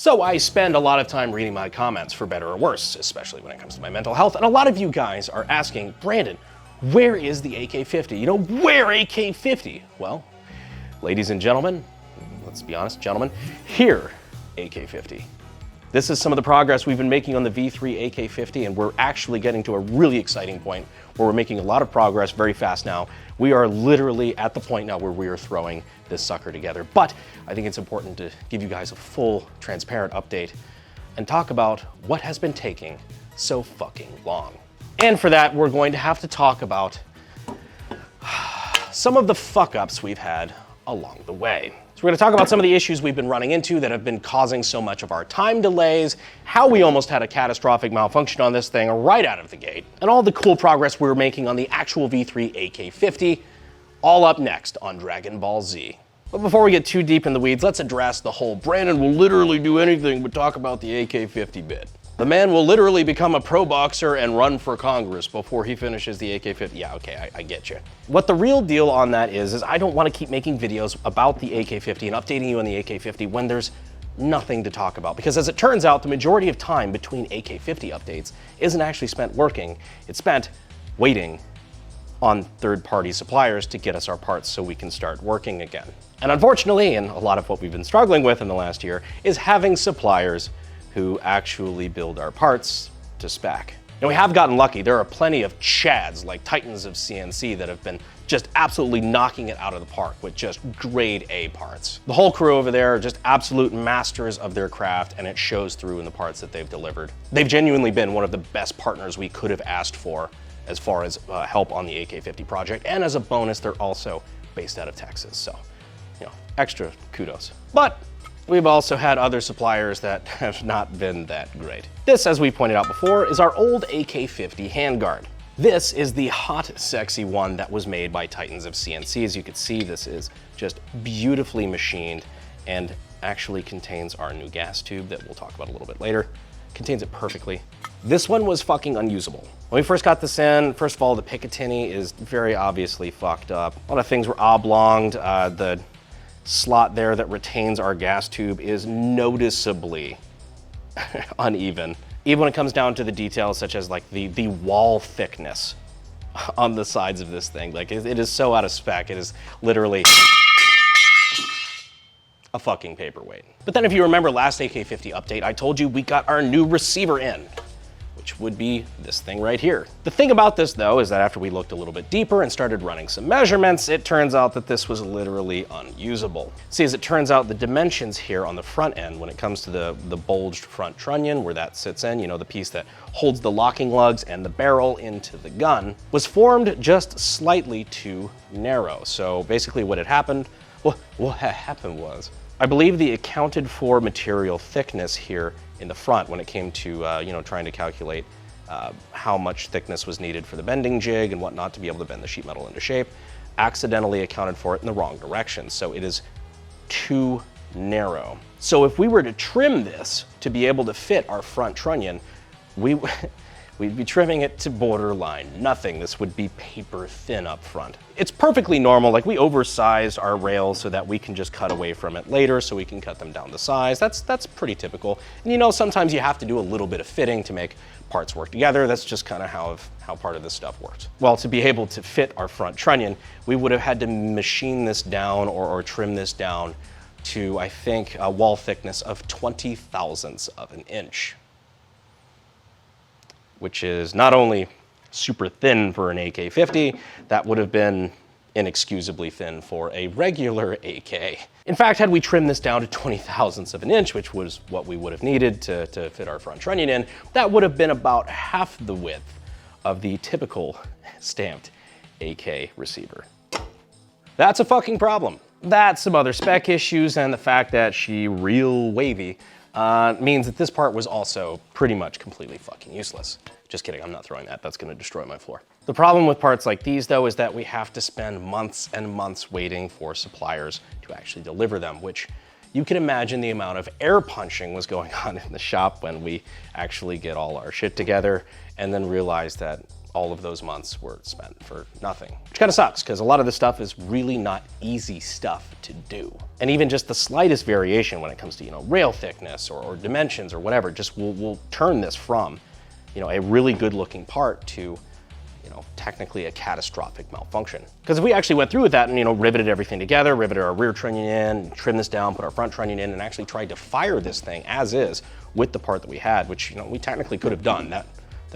So I spend a lot of time reading my comments, for better or worse, especially when it comes to my mental health, and a lot of you guys are asking, Brandon, where is the AK-50? You know, where AK-50? Well, ladies and gentlemen, let's be honest, gentlemen, here, AK-50. This is some of the progress we've been making on the V3 AK-50, and we're actually getting to a really exciting point where we're making a lot of progress very fast now. We are literally at the point now where we are throwing this sucker together. But I think it's important to give you guys a full, transparent update and talk about what has been taking so fucking long. And for that, we're going to have to talk about some of the fuck-ups we've had along the way. So we're going to talk about some of the issues we've been running into that have been causing so much of our time delays, how we almost had a catastrophic malfunction on this thing right out of the gate, and all the cool progress we're making on the actual V3 AK-50, all up next on Dragon Ball Z. But before we get too deep in the weeds, let's address the whole Brandon will literally do anything but talk about the AK-50 bit. The man will literally become a pro boxer and run for Congress before he finishes the AK-50. Yeah, okay, I get you. What the real deal on that is I don't want to keep making videos about the AK-50 and updating you on the AK-50 when there's nothing to talk about. Because as it turns out, the majority of time between AK-50 updates isn't actually spent working. It's spent waiting on third-party suppliers to get us our parts so we can start working again. And unfortunately, and a lot of what we've been struggling with in the last year, is having suppliers who actually build our parts to spec. And we have gotten lucky. There are plenty of chads, like titans of CNC, that have been just absolutely knocking it out of the park with just grade A parts. The whole crew over there are just absolute masters of their craft, and it shows through in the parts that they've delivered. They've genuinely been one of the best partners we could have asked for as far as help on the AK-50 project. And as a bonus, they're also based out of Texas. So, you know, extra kudos. But we've also had other suppliers that have not been that great. This, as we pointed out before, is our old AK-50 Handguard. This is the hot, sexy one that was made by Titans of CNC. As you can see, this is just beautifully machined and actually contains our new gas tube that we'll talk about a little bit later. Contains it perfectly. This one was fucking unusable. When we first got this in, first of all, the Picatinny is very obviously fucked up. A lot of things were oblonged. The slot there that retains our gas tube is noticeably uneven. Even when it comes down to the details such as like the wall thickness on the sides of this thing. Like it is so out of spec, it is literally a fucking paperweight. But then if you remember last AK-50 update, I told you we got our new receiver in, which would be this thing right here. The thing about this though is that after we looked a little bit deeper and started running some measurements, it turns out that this was literally unusable. See, as it turns out, the dimensions here on the front end, when it comes to the bulged front trunnion where that sits in, you know, the piece that holds the locking lugs and the barrel into the gun, was formed just slightly too narrow. So basically what had happened, what had happened was, I believe the accounted for material thickness here in the front when it came to you know, trying to calculate how much thickness was needed for the bending jig and whatnot to be able to bend the sheet metal into shape, accidentally accounted for it in the wrong direction. So it is too narrow. So if we were to trim this to be able to fit our front trunnion, we'd be trimming it to borderline nothing. This would be paper thin up front. It's perfectly normal, like we oversized our rails so that we can just cut away from it later so we can cut them down to size. That's pretty typical. And you know, sometimes you have to do a little bit of fitting to make parts work together. That's just kind of how part of this stuff works. Well, to be able to fit our front trunnion, we would have had to machine this down or trim this down to, I think, a wall thickness of 20 thousandths of an inch, which is not only super thin for an AK-50, that would have been inexcusably thin for a regular AK. In fact, had we trimmed this down to 20 thousandths of an inch, which was what we would have needed to fit our front trunnion in, that would have been about half the width of the typical stamped AK receiver. That's a fucking problem. That, some other spec issues, and the fact that she real wavy means that this part was also pretty much completely fucking useless. Just kidding, I'm not throwing that. That's gonna destroy my floor. The problem with parts like these though is that we have to spend months and months waiting for suppliers to actually deliver them, which you can imagine the amount of air punching was going on in the shop when we actually get all our shit together and then realize that all of those months were spent for nothing. Which kind of sucks, because a lot of this stuff is really not easy stuff to do. And even just the slightest variation when it comes to, rail thickness or dimensions or whatever, just will turn this from, a really good looking part to, technically a catastrophic malfunction. Because if we actually went through with that and, riveted everything together, riveted our rear trunnion in, trimmed this down, put our front trunnion in, and actually tried to fire this thing as is with the part that we had, which, we technically could have done, that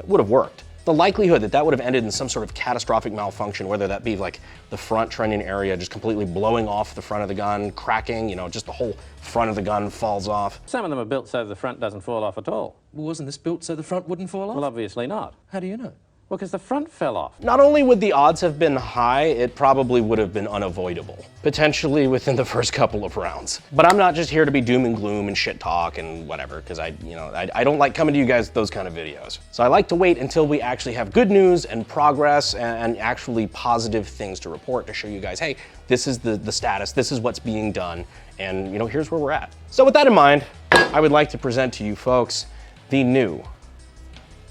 would have worked. The likelihood that would have ended in some sort of catastrophic malfunction, whether that be like the front trunnion area just completely blowing off the front of the gun, cracking, just the whole front of the gun falls off. Some of them are built so the front doesn't fall off at all. Well, wasn't this built so the front wouldn't fall off? Well, obviously not. How do you know? Well, because the front fell off. Not only would the odds have been high, it probably would have been unavoidable, potentially within the first couple of rounds. But I'm not just here to be doom and gloom and shit talk and whatever, because I don't like coming to you guys with those kind of videos. So I like to wait until we actually have good news and progress and actually positive things to report to show you guys, hey, this is the status, this is what's being done, and here's where we're at. So with that in mind, I would like to present to you folks the new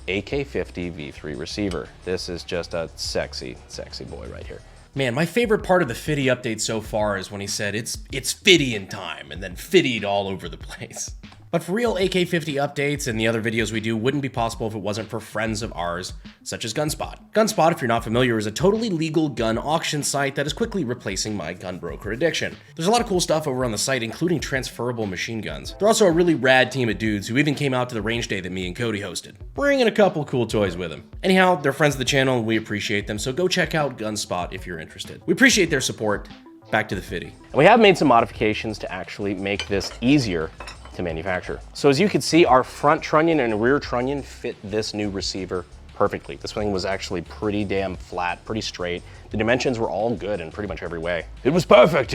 AK-50 V3 receiver. This is just a sexy, sexy boy right here. Man, my favorite part of the Fitty update so far is when he said it's Fitty in time and then Fitty'd all over the place. But for real, AK-50 updates and the other videos we do wouldn't be possible if it wasn't for friends of ours, such as Gunspot. Gunspot, if you're not familiar, is a totally legal gun auction site that is quickly replacing my gun broker addiction. There's a lot of cool stuff over on the site, including transferable machine guns. They're also a really rad team of dudes who even came out to the range day that me and Cody hosted, bringing a couple cool toys with them. Anyhow, they're friends of the channel and we appreciate them, so go check out Gunspot if you're interested. We appreciate their support. Back to the Fitty. And we have made some modifications to actually make this easier to manufacture. So as you can see, our front trunnion and rear trunnion fit this new receiver perfectly. This thing was actually pretty damn flat, pretty straight. The dimensions were all good in pretty much every way. It was perfect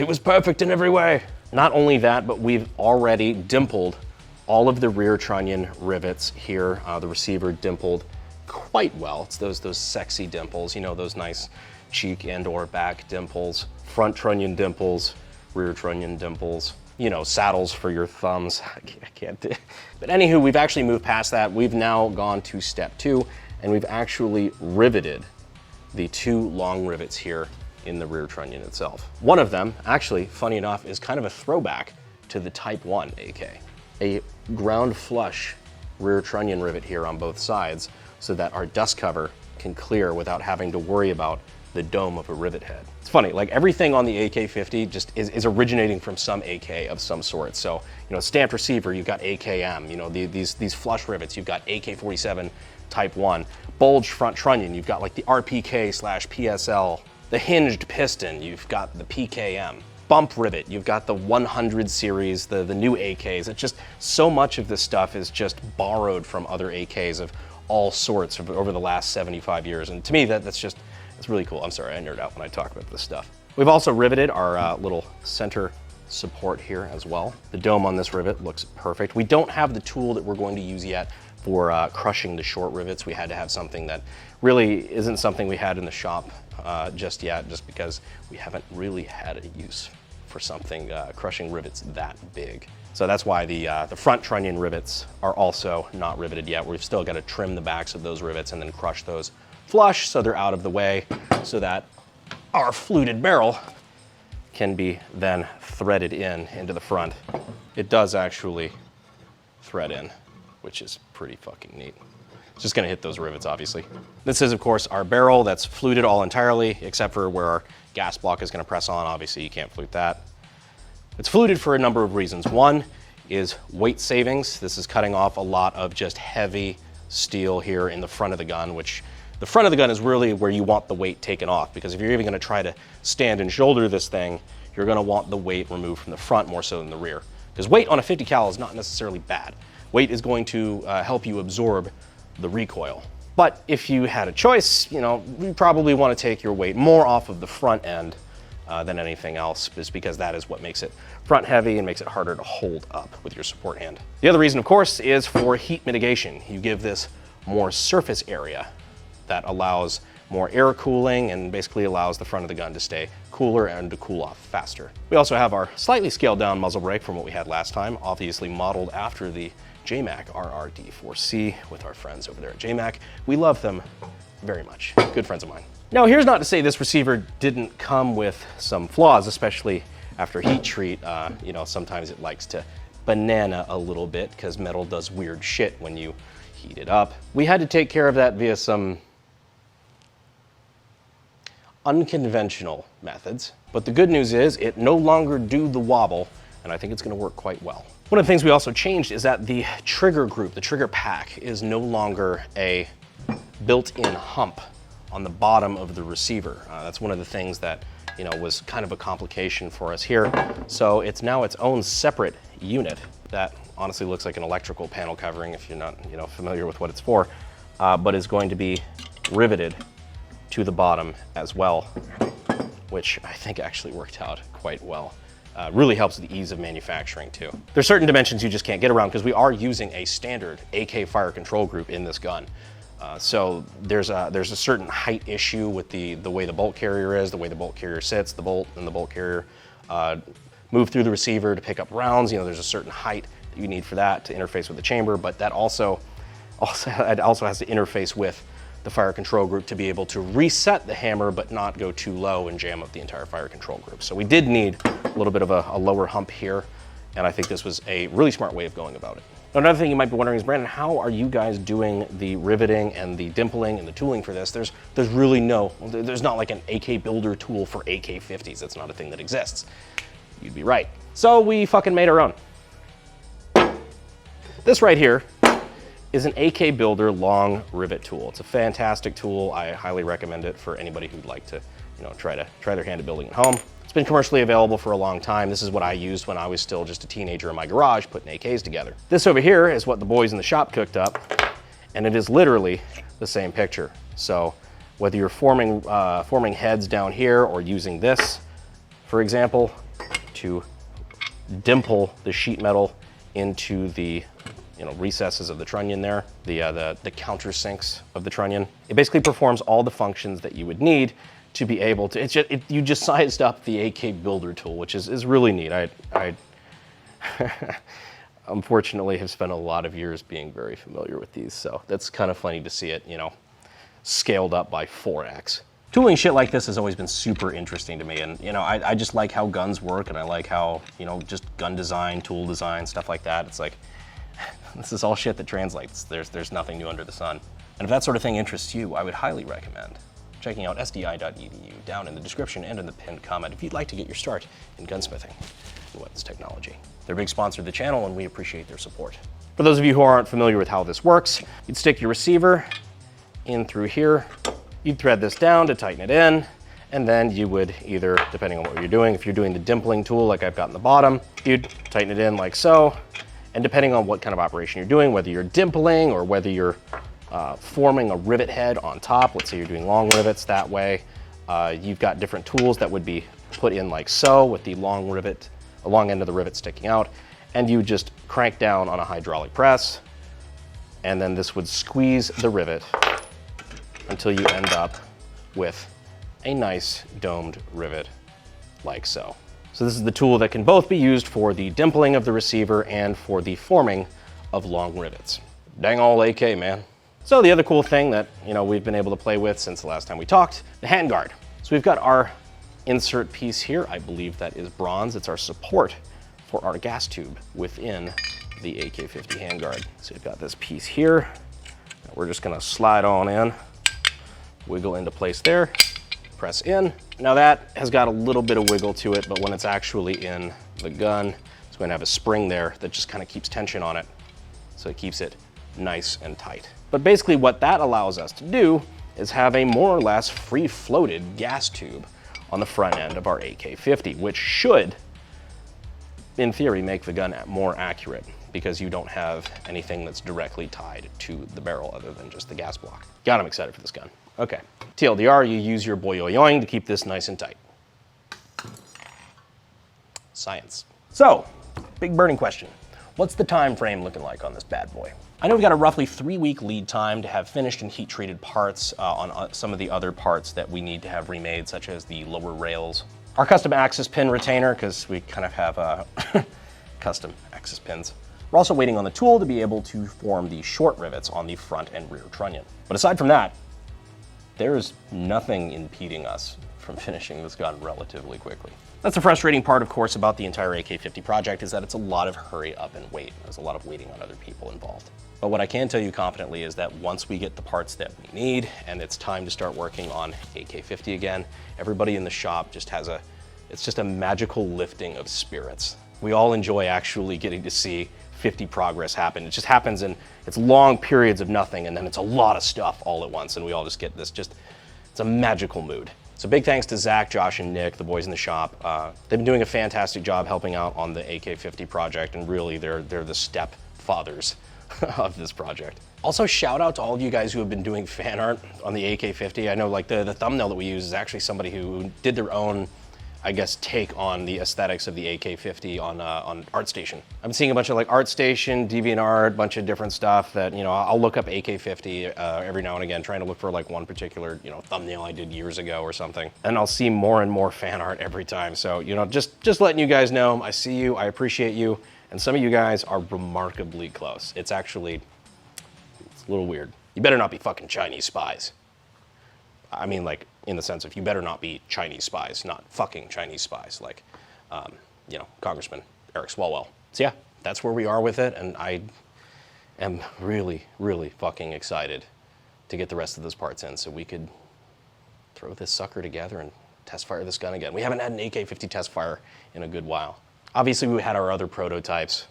in every way. Not only that, but we've already dimpled all of the rear trunnion rivets here. The receiver dimpled quite well. It's those sexy dimples, those nice cheek and or back dimples, front trunnion dimples, rear trunnion dimples. Saddles for your thumbs. I can't do it. But anywho, we've actually moved past that. We've now gone to step 2, and we've actually riveted the 2 long rivets here in the rear trunnion itself. One of them, actually, funny enough, is kind of a throwback to the Type 1 AK. A ground flush rear trunnion rivet here on both sides so that our dust cover can clear without having to worry about the dome of a rivet head. It's funny, like everything on the AK-50 just is originating from some AK of some sort. So, stamped receiver, you've got AKM, these flush rivets, you've got AK-47 Type 1. Bulged front trunnion, you've got like the RPK/PSL. The hinged piston, you've got the PKM. Bump rivet, you've got the 100 series, the new AKs. It's just, so much of this stuff is just borrowed from other AKs of all sorts over the last 75 years. And to me, it's really cool. I'm sorry, I nerd out when I talk about this stuff. We've also riveted our little center support here as well. The dome on this rivet looks perfect. We don't have the tool that we're going to use yet for crushing the short rivets. We had to have something that really isn't something we had in the shop just yet, just because we haven't really had a use for something crushing rivets that big. So that's why the front trunnion rivets are also not riveted yet. We've still got to trim the backs of those rivets and then crush those flush so they're out of the way, so that our fluted barrel can be then threaded into the front. It does actually thread in, which is pretty fucking neat. It's just gonna hit those rivets, obviously. This is, of course, our barrel that's fluted all entirely, except for where our gas block is gonna press on. Obviously, you can't flute that. It's fluted for a number of reasons. One is weight savings. This is cutting off a lot of just heavy steel here in the front of the gun, which the front of the gun is really where you want the weight taken off, because if you're even gonna try to stand and shoulder this thing, you're gonna want the weight removed from the front more so than the rear. Because weight on a 50 cal is not necessarily bad. Weight is going to help you absorb the recoil. But if you had a choice, you probably wanna take your weight more off of the front end than anything else, just because that is what makes it front heavy and makes it harder to hold up with your support hand. The other reason, of course, is for heat mitigation. You give this more surface area that allows more air cooling and basically allows the front of the gun to stay cooler and to cool off faster. We also have our slightly scaled down muzzle brake from what we had last time, obviously modeled after the JMac RRD4C with our friends over there at JMac. We love them very much. Good friends of mine. Now, here's not to say this receiver didn't come with some flaws, especially after heat treat. You know, sometimes it likes to banana a little bit because metal does weird shit when you heat it up. We had to take care of that via some unconventional methods. But the good news is it no longer do the wobble, and I think it's gonna work quite well. One of the things we also changed is that the trigger group, the trigger pack, is no longer a built-in hump on the bottom of the receiver. That's one of the things that, you know, was kind of a complication for us here. So it's now its own separate unit that honestly looks like an electrical panel covering if you're not, you know, familiar with what it's for, but is going to be riveted to the bottom as well, which I think actually worked out quite well. Really helps with the ease of manufacturing too. There's certain dimensions you just can't get around because we are using a standard AK fire control group in this gun. So there's a certain height issue with the way the bolt carrier is, the way the bolt carrier sits, the bolt and the bolt carrier move through the receiver to pick up rounds. You know, there's a certain height that you need for that to interface with the chamber, but that also has to interface with the fire control group to be able to reset the hammer but not go too low and jam up the entire fire control group. So we did need a little bit of a lower hump here, and I think this was a really smart way of going about it. Another thing you might be wondering is, Brandon, how are you guys doing the riveting and the dimpling and the tooling for this? There's really there's not like an AK builder tool for AK-50s. That's not a thing that exists. You'd be right. So we fucking made our own. This right here is an AK Builder long rivet tool. It's a fantastic tool. I highly recommend it for anybody who'd like to, you know, try their hand at building at home. It's been commercially available for a long time. This is what I used when I was still just a teenager in my garage putting AKs together. This over here is what the boys in the shop cooked up, and it is literally the same picture. So whether you're forming heads down here or using this, for example, to dimple the sheet metal into the recesses of the trunnion there, the countersinks of the trunnion. It basically performs all the functions that you would need to be able to, you just sized up the AK Builder tool, which is really neat. I unfortunately have spent a lot of years being very familiar with these, so that's kind of funny to see it, you know, scaled up by 4x. Tooling shit like this has always been super interesting to me, and you know, I just like how guns work, and I like how, you know, just gun design, tool design, stuff like that. It's like, this is all shit that translates. There's nothing new under the sun. And if that sort of thing interests you, I would highly recommend checking out SDI.edu down in the description and in the pinned comment if you'd like to get your start in gunsmithing and weapons technology. They're a big sponsor of the channel, and we appreciate their support. For those of you who aren't familiar with how this works, you'd stick your receiver in through here, you'd thread this down to tighten it in, and then you would either, depending on what you're doing, if you're doing the dimpling tool like I've got in the bottom, you'd tighten it in like so. And depending on what kind of operation you're doing, whether you're dimpling or whether you're forming a rivet head on top, let's say you're doing long rivets that way, you've got different tools that would be put in like so with the long end of the rivet sticking out, and you just crank down on a hydraulic press, and then this would squeeze the rivet until you end up with a nice domed rivet like so. So this is the tool that can both be used for the dimpling of the receiver and for the forming of long rivets. Dang all AK, man. So the other cool thing that, you know, we've been able to play with since the last time we talked, the Handguard. So we've got our insert piece here. I believe that is bronze. It's our support for our gas tube within the AK-50 Handguard. So we've got this piece here that we're just gonna slide on in, wiggle into place there, press in. Now that has got a little bit of wiggle to it, but when it's actually in the gun, it's going to have a spring there that just kind of keeps tension on it. So it keeps it nice and tight. But basically what that allows us to do is have a more or less free-floated gas tube on the front end of our AK-50, which should, in theory, make the gun more accurate because you don't have anything that's directly tied to the barrel other than just the gas block. God, I'm excited for this gun. Okay, TLDR, you use your boing to keep this nice and tight. Science. So, big burning question. What's the time frame looking like on this bad boy? I know we've got a roughly 3-week lead time to have finished and heat-treated parts on some of the other parts that we need to have remade, such as the lower rails. Our custom axis pin retainer, because we kind of have custom axis pins. We're also waiting on the tool to be able to form the short rivets on the front and rear trunnion. But aside from that, there's nothing impeding us from finishing this gun relatively quickly. That's the frustrating part, of course, about the entire AK-50 project, is that it's a lot of hurry up and wait. There's a lot of waiting on other people involved. But what I can tell you confidently is that once we get the parts that we need and it's time to start working on AK-50 again, everybody in the shop just has it's just a magical lifting of spirits. We all enjoy actually getting to see 50 progress happen. It just happens in, it's long periods of nothing, and then it's a lot of stuff all at once, and we all just get this it's a magical mood. So big thanks to Zach, Josh, and Nick, the boys in the shop. They've been doing a fantastic job helping out on the AK-50 project, and really they're the stepfathers of this project. Also, shout out to all of you guys who have been doing fan art on the AK-50. I know like the thumbnail that we use is actually somebody who did their own, I guess, take on the aesthetics of the AK-50 on ArtStation. I've been seeing a bunch of like ArtStation, DeviantArt, bunch of different stuff that, you know, I'll look up AK-50 every now and again, trying to look for like one particular, you know, thumbnail I did years ago or something. And I'll see more and more fan art every time. So, you know, just letting you guys know, I see you, I appreciate you. And some of you guys are remarkably close. It's a little weird. You better not be fucking Chinese spies. I mean, like, in the sense of you better not be Chinese spies, not fucking Chinese spies, like, you know, Congressman Eric Swalwell. So yeah, that's where we are with it, and I am really, really fucking excited to get the rest of those parts in so we could throw this sucker together and test fire this gun again. We haven't had an AK-50 test fire in a good while. Obviously, we had our other prototypes.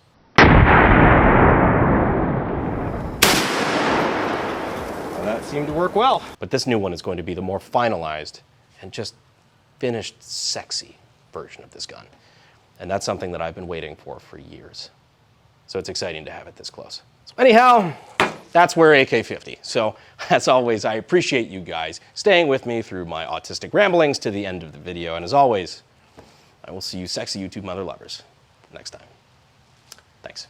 That seemed to work well. But this new one is going to be the more finalized and just finished, sexy version of this gun. And that's something that I've been waiting for years. So it's exciting to have it this close. So anyhow, that's where AK-50. So as always, I appreciate you guys staying with me through my autistic ramblings to the end of the video. And as always, I will see you sexy YouTube mother lovers next time. Thanks.